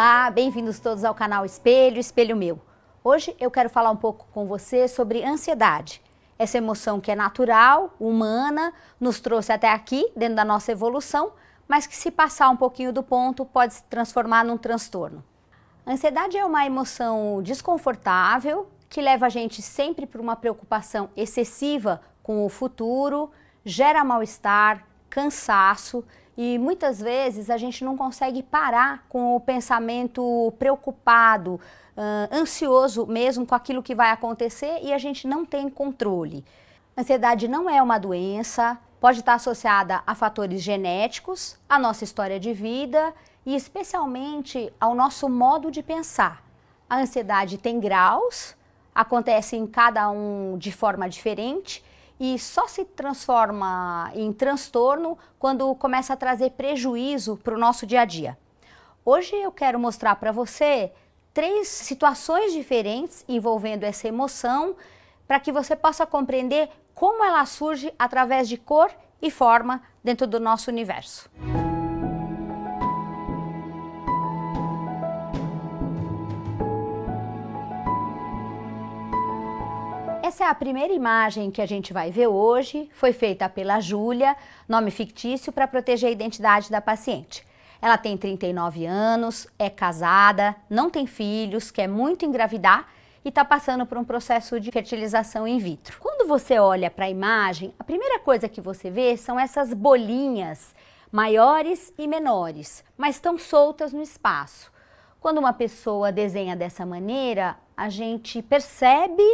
Olá, bem-vindos todos ao canal Espelho, Espelho Meu. Hoje eu quero falar um pouco com você sobre ansiedade. Essa emoção que é natural, humana, nos trouxe até aqui, dentro da nossa evolução, mas que se passar um pouquinho do ponto pode se transformar num transtorno. A ansiedade é uma emoção desconfortável que leva a gente sempre para uma preocupação excessiva com o futuro, gera mal-estar, cansaço e muitas vezes a gente não consegue parar com o pensamento preocupado, ansioso mesmo com aquilo que vai acontecer e a gente não tem controle. A ansiedade não é uma doença, pode estar associada a fatores genéticos, à nossa história de vida e especialmente ao nosso modo de pensar. A ansiedade tem graus, acontece em cada um de forma diferente e só se transforma em transtorno quando começa a trazer prejuízo para o nosso dia a dia. Hoje eu quero mostrar para você 3 situações diferentes envolvendo essa emoção para que você possa compreender como ela surge através de cor e forma dentro do nosso universo. Essa é a primeira imagem que a gente vai ver hoje, foi feita pela Júlia, nome fictício para proteger a identidade da paciente. Ela tem 39 anos, é casada, não tem filhos, quer muito engravidar e está passando por um processo de fertilização in vitro. Quando você olha para a imagem, a primeira coisa que você vê são essas bolinhas maiores e menores, mas estão soltas no espaço. Quando uma pessoa desenha dessa maneira, a gente percebe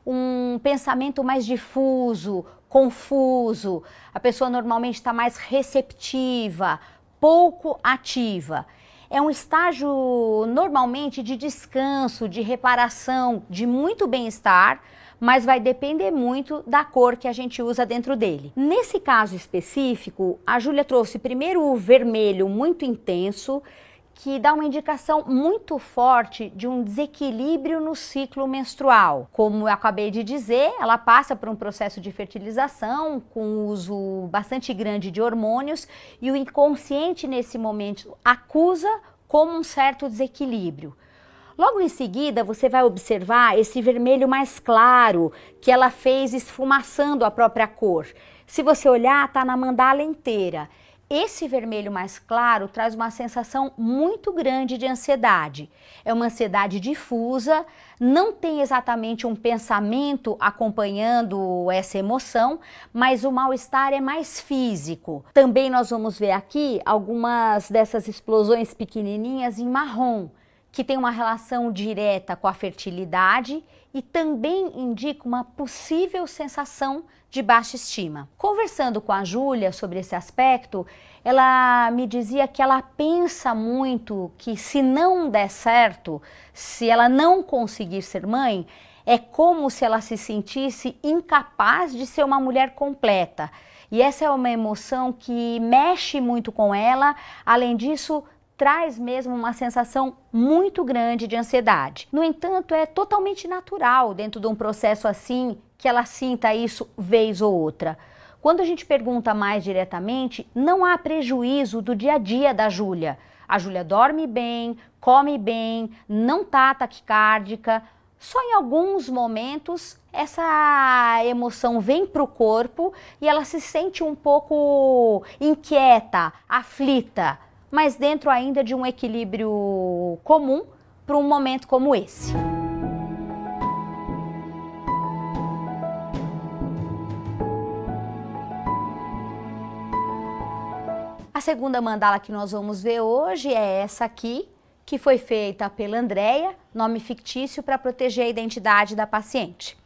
um pensamento mais difuso, confuso, a pessoa normalmente está mais receptiva, pouco ativa. É um estágio normalmente de descanso, de reparação, de muito bem-estar, mas vai depender muito da cor que a gente usa dentro dele. Nesse caso específico, a Júlia trouxe primeiro o vermelho muito intenso, que dá uma indicação muito forte de um desequilíbrio no ciclo menstrual. Como eu acabei de dizer, ela passa por um processo de fertilização com uso bastante grande de hormônios e o inconsciente nesse momento acusa como um certo desequilíbrio. Logo em seguida, você vai observar esse vermelho mais claro que ela fez esfumaçando a própria cor. Se você olhar, está na mandala inteira. Esse vermelho mais claro traz uma sensação muito grande de ansiedade. É uma ansiedade difusa, não tem exatamente um pensamento acompanhando essa emoção, mas o mal-estar é mais físico. Também nós vamos ver aqui algumas dessas explosões pequenininhas em marrom, que tem uma relação direta com a fertilidade e também indica uma possível sensação de baixa estima. Conversando com a Júlia sobre esse aspecto, ela me dizia que ela pensa muito que se não der certo, se ela não conseguir ser mãe, é como se ela se sentisse incapaz de ser uma mulher completa. E essa é uma emoção que mexe muito com ela, além disso, traz mesmo uma sensação muito grande de ansiedade. No entanto, é totalmente natural dentro de um processo assim que ela sinta isso vez ou outra. Quando a gente pergunta mais diretamente, não há prejuízo do dia a dia da Júlia. A Júlia dorme bem, come bem, não está taquicárdica. Só em alguns momentos essa emoção vem para o corpo e ela se sente um pouco inquieta, aflita, mas dentro ainda de um equilíbrio comum para um momento como esse. A segunda mandala que nós vamos ver hoje é essa aqui, que foi feita pela Andréia, nome fictício para proteger a identidade da paciente.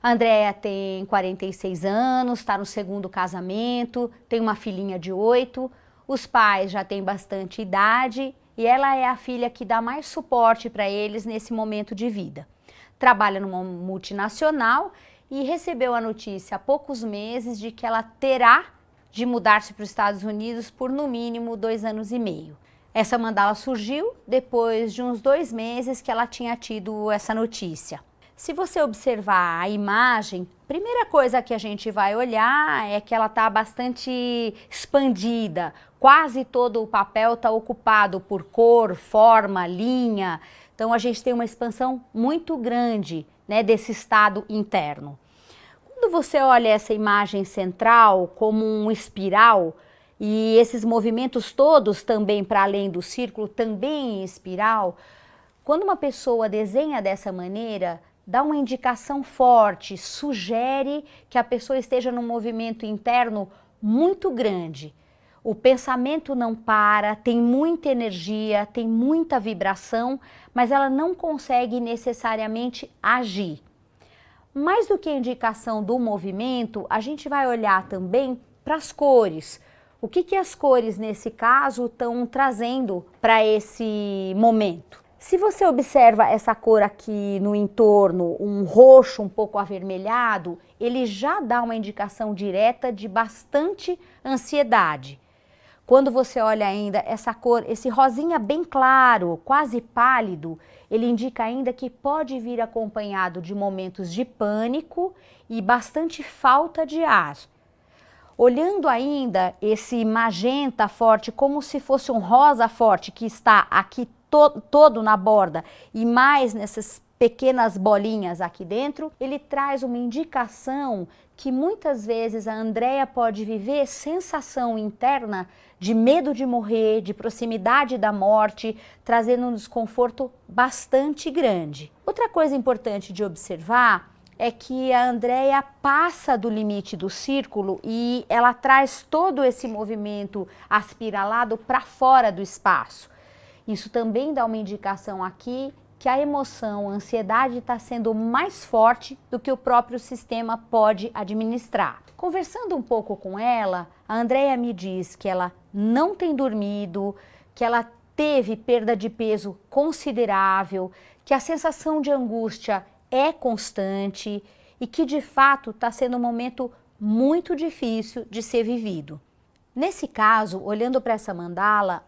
A Andréia tem 46 anos, está no 2º casamento, tem uma filhinha de 8, os pais já têm bastante idade e ela é a filha que dá mais suporte para eles nesse momento de vida. Trabalha numa multinacional e recebeu a notícia há poucos meses de que ela terá de mudar-se para os Estados Unidos por no mínimo 2 anos e meio. Essa mandala surgiu depois de uns 2 meses que ela tinha tido essa notícia. Se você observar a imagem, a primeira coisa que a gente vai olhar é que ela está bastante expandida. Quase todo o papel está ocupado por cor, forma, linha. Então a gente tem uma expansão muito grande, né, desse estado interno. Quando você olha essa imagem central como um espiral, e esses movimentos todos também para além do círculo, também em espiral, quando uma pessoa desenha dessa maneira, dá uma indicação forte, sugere que a pessoa esteja num movimento interno muito grande. O pensamento não para, tem muita energia, tem muita vibração, mas ela não consegue necessariamente agir. Mais do que a indicação do movimento, a gente vai olhar também para as cores. O que as cores, nesse caso, estão trazendo para esse momento? Se você observa essa cor aqui no entorno, um roxo um pouco avermelhado, ele já dá uma indicação direta de bastante ansiedade. Quando você olha ainda essa cor, esse rosinha bem claro, quase pálido, ele indica ainda que pode vir acompanhado de momentos de pânico e bastante falta de ar. Olhando ainda esse magenta forte, como se fosse um rosa forte que está aqui todo na borda e mais nessas pequenas bolinhas aqui dentro, ele traz uma indicação que muitas vezes a Andréia pode viver sensação interna de medo de morrer, de proximidade da morte, trazendo um desconforto bastante grande. Outra coisa importante de observar é que a Andréia passa do limite do círculo e ela traz todo esse movimento aspiralado para fora do espaço. Isso também dá uma indicação aqui que a emoção, a ansiedade está sendo mais forte do que o próprio sistema pode administrar. Conversando um pouco com ela, a Andréia me diz que ela não tem dormido, que ela teve perda de peso considerável, que a sensação de angústia é constante e que de fato está sendo um momento muito difícil de ser vivido. Nesse caso, olhando para essa mandala,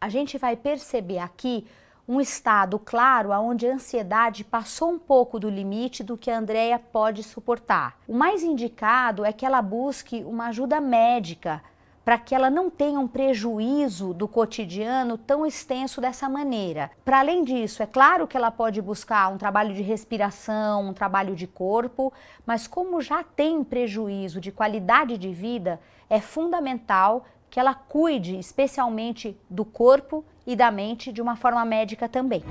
a gente vai perceber aqui um estado claro onde a ansiedade passou um pouco do limite do que a Andréia pode suportar. O mais indicado é que ela busque uma ajuda médica para que ela não tenha um prejuízo do cotidiano tão extenso dessa maneira. Para além disso, é claro que ela pode buscar um trabalho de respiração, um trabalho de corpo, mas como já tem prejuízo de qualidade de vida, é fundamental que ela cuide especialmente do corpo e da mente de uma forma médica também.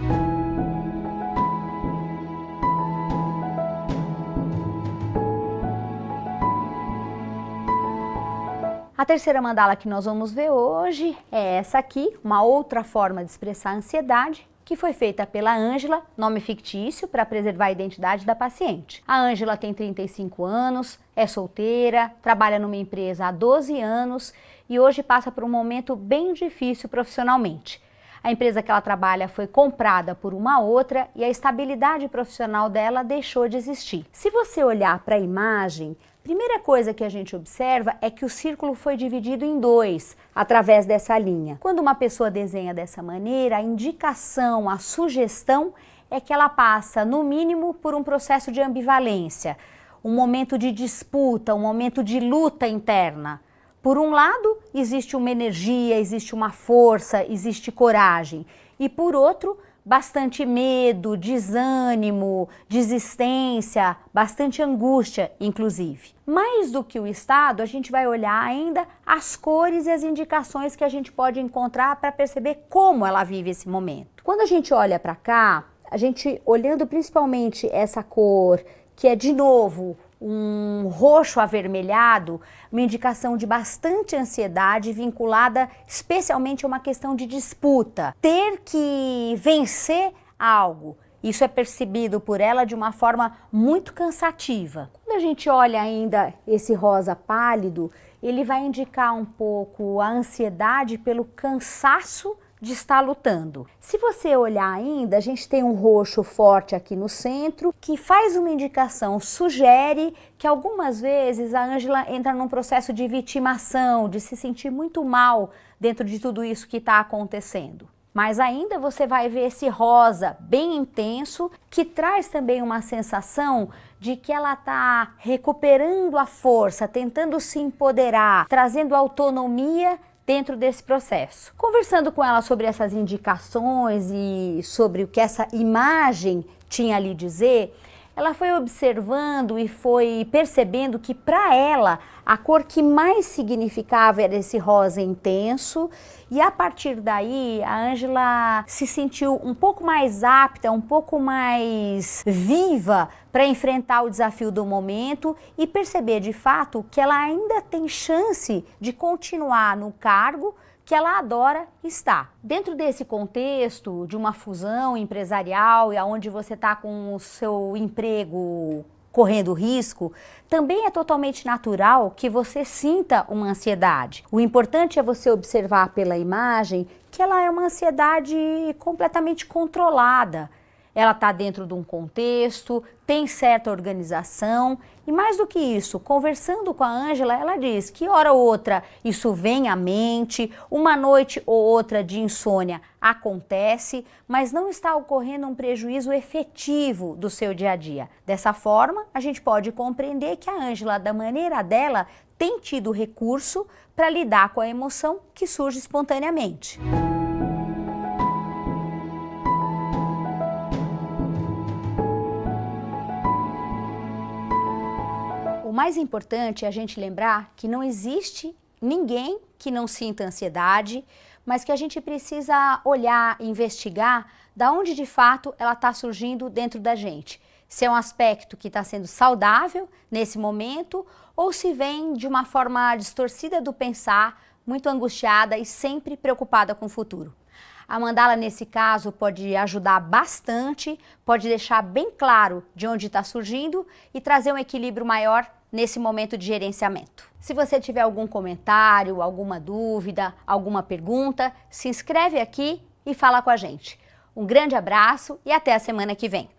A terceira mandala que nós vamos ver hoje é essa aqui, uma outra forma de expressar a ansiedade, que foi feita pela Ângela, nome fictício para preservar a identidade da paciente. A Ângela tem 35 anos, é solteira, trabalha numa empresa há 12 anos e hoje passa por um momento bem difícil profissionalmente. A empresa que ela trabalha foi comprada por uma outra e a estabilidade profissional dela deixou de existir. Se você olhar para a imagem, a primeira coisa que a gente observa é que o círculo foi dividido em dois, através dessa linha. Quando uma pessoa desenha dessa maneira, a indicação, a sugestão é que ela passa, no mínimo, por um processo de ambivalência, um momento de disputa, um momento de luta interna. Por um lado, existe uma energia, existe uma força, existe coragem. E por outro, bastante medo, desânimo, desistência, bastante angústia, inclusive. Mais do que o estado, a gente vai olhar ainda as cores e as indicações que a gente pode encontrar para perceber como ela vive esse momento. Quando a gente olha para cá, a gente olhando principalmente essa cor, que é de novo um roxo avermelhado, uma indicação de bastante ansiedade vinculada especialmente a uma questão de disputa. Ter que vencer algo, isso é percebido por ela de uma forma muito cansativa. Quando a gente olha ainda esse rosa pálido, ele vai indicar um pouco a ansiedade pelo cansaço de estar lutando. Se você olhar ainda, a gente tem um roxo forte aqui no centro, que faz uma indicação, sugere que algumas vezes a Ângela entra num processo de vitimação, de se sentir muito mal dentro de tudo isso que está acontecendo. Mas ainda você vai ver esse rosa bem intenso, que traz também uma sensação de que ela está recuperando a força, tentando se empoderar, trazendo autonomia dentro desse processo. Conversando com ela sobre essas indicações e sobre o que essa imagem tinha a lhe dizer, ela foi observando e foi percebendo que para ela a cor que mais significava era esse rosa intenso, e a partir daí a Ângela se sentiu um pouco mais apta, um pouco mais viva para enfrentar o desafio do momento e perceber de fato que ela ainda tem chance de continuar no cargo que ela adora estar. Dentro desse contexto de uma fusão empresarial e onde você está com o seu emprego correndo risco, também é totalmente natural que você sinta uma ansiedade. O importante é você observar pela imagem que ela é uma ansiedade completamente controlada. Ela está dentro de um contexto, tem certa organização e mais do que isso, conversando com a Ângela, ela diz que hora ou outra isso vem à mente, uma noite ou outra de insônia acontece, mas não está ocorrendo um prejuízo efetivo do seu dia a dia. Dessa forma, a gente pode compreender que a Ângela, da maneira dela, tem tido recurso para lidar com a emoção que surge espontaneamente. O mais importante é a gente lembrar que não existe ninguém que não sinta ansiedade, mas que a gente precisa olhar, investigar da onde de fato ela está surgindo dentro da gente. Se é um aspecto que está sendo saudável nesse momento ou se vem de uma forma distorcida do pensar, muito angustiada e sempre preocupada com o futuro. A mandala, nesse caso, pode ajudar bastante, pode deixar bem claro de onde está surgindo e trazer um equilíbrio maior nesse momento de gerenciamento. Se você tiver algum comentário, alguma dúvida, alguma pergunta, se inscreve aqui e fala com a gente. Um grande abraço e até a semana que vem.